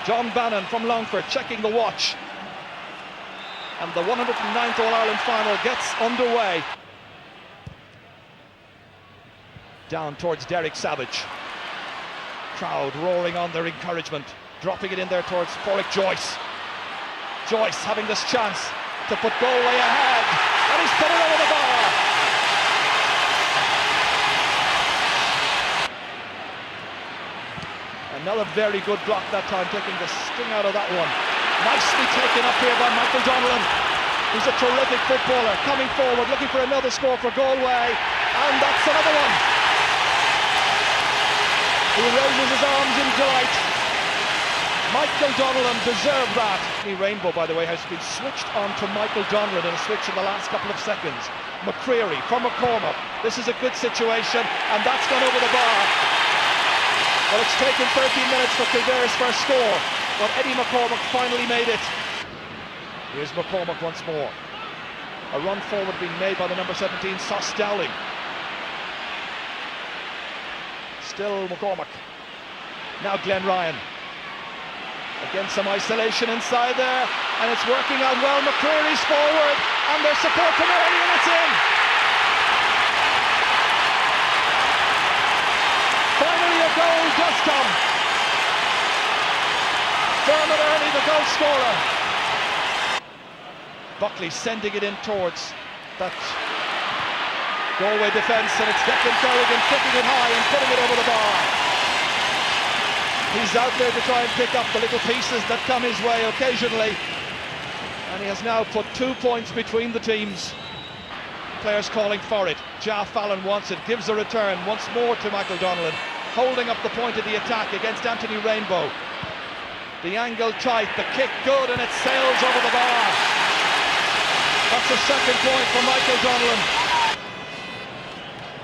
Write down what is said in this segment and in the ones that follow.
John Bannon from Longford checking the watch. And the 109th All-Ireland final gets underway. Down towards Derek Savage. Crowd roaring on their encouragement. Dropping it in there towards Porrick Joyce. Joyce having this chance to put Galway ahead. And he's put it over the bar. Another very good block that time, taking the sting out of that one. Nicely taken up here by Michael Donnellan, who's a terrific footballer, coming forward, looking for another score for Galway, and that's another one. He raises his arms in delight. Michael Donnellan deserved that. The Rainbow, by the way, has been switched on to Michael Donnellan in a switch in the last couple of seconds. McCreary from McCormack. This is a good situation, and that's gone over the bar. Well, it's taken 13 minutes for Kildare's first score, but Eddie McCormack finally made it. Here's McCormack once more. A run forward being made by the number 17, Sos Dowling. Still McCormack. Now Glenn Ryan. Again, some isolation inside there, and it's working out well. McCreary's forward, and there's support from early, and it's in. Finally, a goal does come. Dermot Early, the goal scorer. Buckley sending it in towards that Galway defence, and it's Declan Corrigan kicking it high and putting it over the bar. He's out there to try and pick up the little pieces that come his way occasionally, and he has now put 2 points between the teams. Players calling for it. Ja Fallon wants it, gives a return once more to Michael Donnellan, holding up the point of the attack against Anthony Rainbow. The angle tight, the kick good, and it sails over the bar. That's the second point for Michael Donnellan.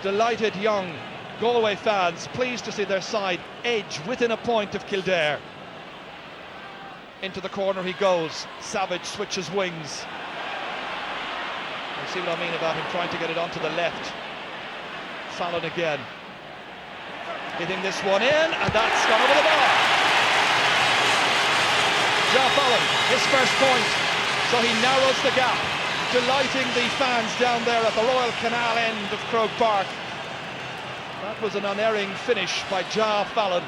Delighted young Galway fans, pleased to see their side edge within a point of Kildare. Into the corner he goes. Savage switches wings. You see what I mean about him trying to get it onto the left. Fallon again. Hitting this one in, and that's gone over the bar. Ja Fallon, his first point, so he narrows the gap, delighting the fans down there at the Royal Canal end of Croke Park. That was an unerring finish by Ja Fallon.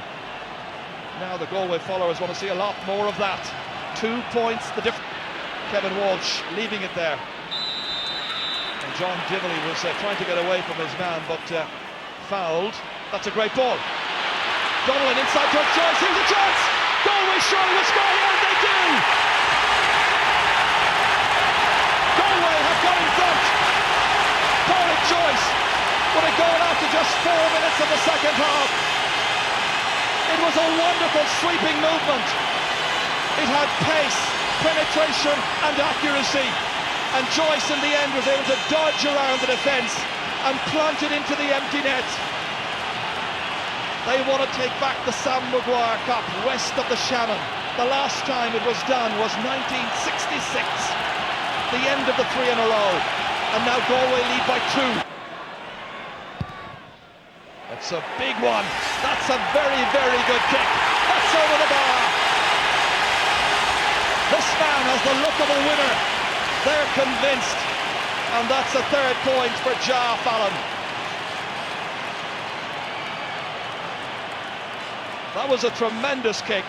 Now the Galway followers want to see a lot more of that. 2 points the difference. Kevin Walsh leaving it there. And John Dively was trying to get away from his man, but fouled. That's a great ball. Donnellan inside towards Joyce. Here's a chance. Galway surely will score here, and they do. Galway have got in front. Porrick Joyce with a goal after just 4 minutes of the second half. It was a wonderful sweeping movement. It had pace, penetration and accuracy, and Joyce in the end was able to dodge around the defence and plant it into the empty net. They want to take back the Sam Maguire Cup west of the Shannon. The last time it was done was 1966, the end of the 3 in a row, and now Galway lead by 2. That's a big one. That's a very, very good kick. That's over the bar. This man has the look of a winner. They're convinced. And that's a 3rd point for Ja Fallon. That was a tremendous kick.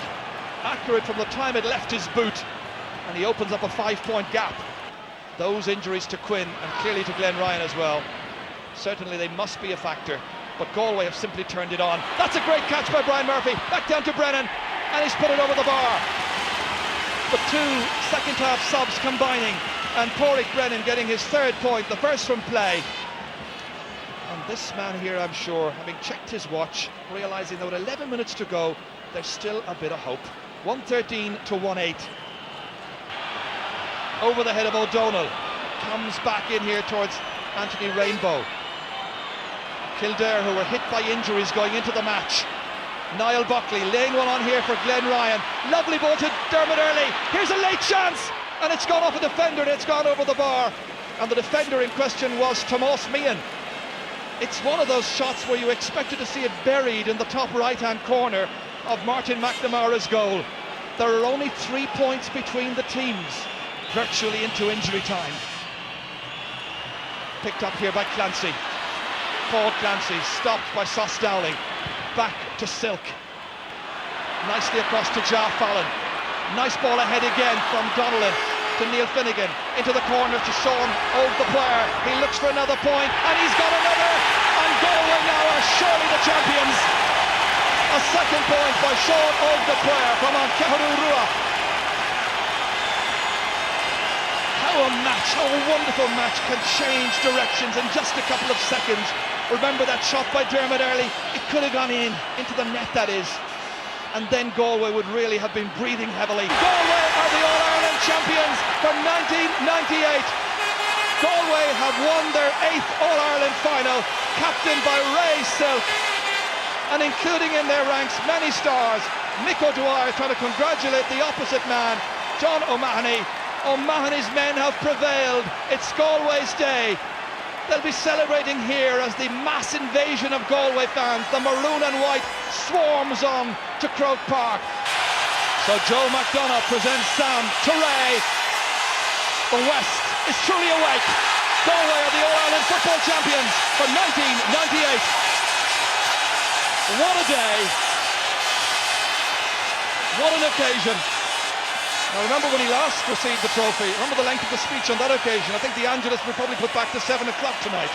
Accurate from the time it left his boot. And he opens up a 5-point gap. Those injuries to Quinn and clearly to Glenn Ryan as well. Certainly they must be a factor. But Galway have simply turned it on. That's a great catch by Brian Murphy. Back down to Brennan, and he's put it over the bar. The 2 second-half subs combining, and Porrick Brennan getting his 3rd point, the first from play. And this man here, I'm sure, having checked his watch, realising that with 11 minutes to go, there's still a bit of hope. 113 to 1-8. Over the head of O'Donnell. Comes back in here towards Anthony Rainbow. Kildare, who were hit by injuries going into the match. Niall Buckley laying one on here for Glenn Ryan. Lovely ball to Dermot Early. Here's a late chance, and it's gone off a defender, and it's gone over the bar. And the defender in question was Tomás Meehan. It's one of those shots where you expected to see it buried in the top right-hand corner of Martin McNamara's goal. There are only 3 points between the teams, virtually into injury time. Picked up here by Clancy. Paul Clancy, stopped by Sos Dowling. Back to Silk. Nicely across to Jar Fallon. Nice ball ahead again from Donnellan to Neil Finnegan. Into the corner to Sean Old, the player. He looks for another point, and he's got another. And Galway now are surely the champions. A second point by Sean Old, the player from Ankeharu Rua. How a wonderful match can change directions in just a couple of seconds. Remember that shot by Dermot Early? It could have gone into the net, that is. And then Galway would really have been breathing heavily. Galway are the All-Ireland champions for 1998. Galway have won their 8th All-Ireland final, captained by Ray Silk. And including in their ranks many stars. Mick O'Dwyer trying to congratulate the opposite man, John O'Mahony. O'Mahony's men have prevailed. It's Galway's day. They'll be celebrating here as the mass invasion of Galway fans, the maroon and white, swarms on to Croke Park. So Joe McDonough presents Sam to Ray. The West is truly awake. Galway are the All-Ireland football champions for 1998. What a day. What an occasion. Now remember when he last received the trophy, remember the length of the speech on that occasion. I think the Angelus will probably put back to 7 o'clock tonight.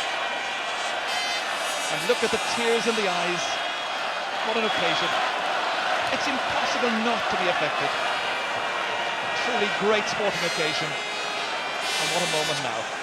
And look at the tears in the eyes. What an occasion. It's impossible not to be affected. A truly great sporting occasion. And what a moment now.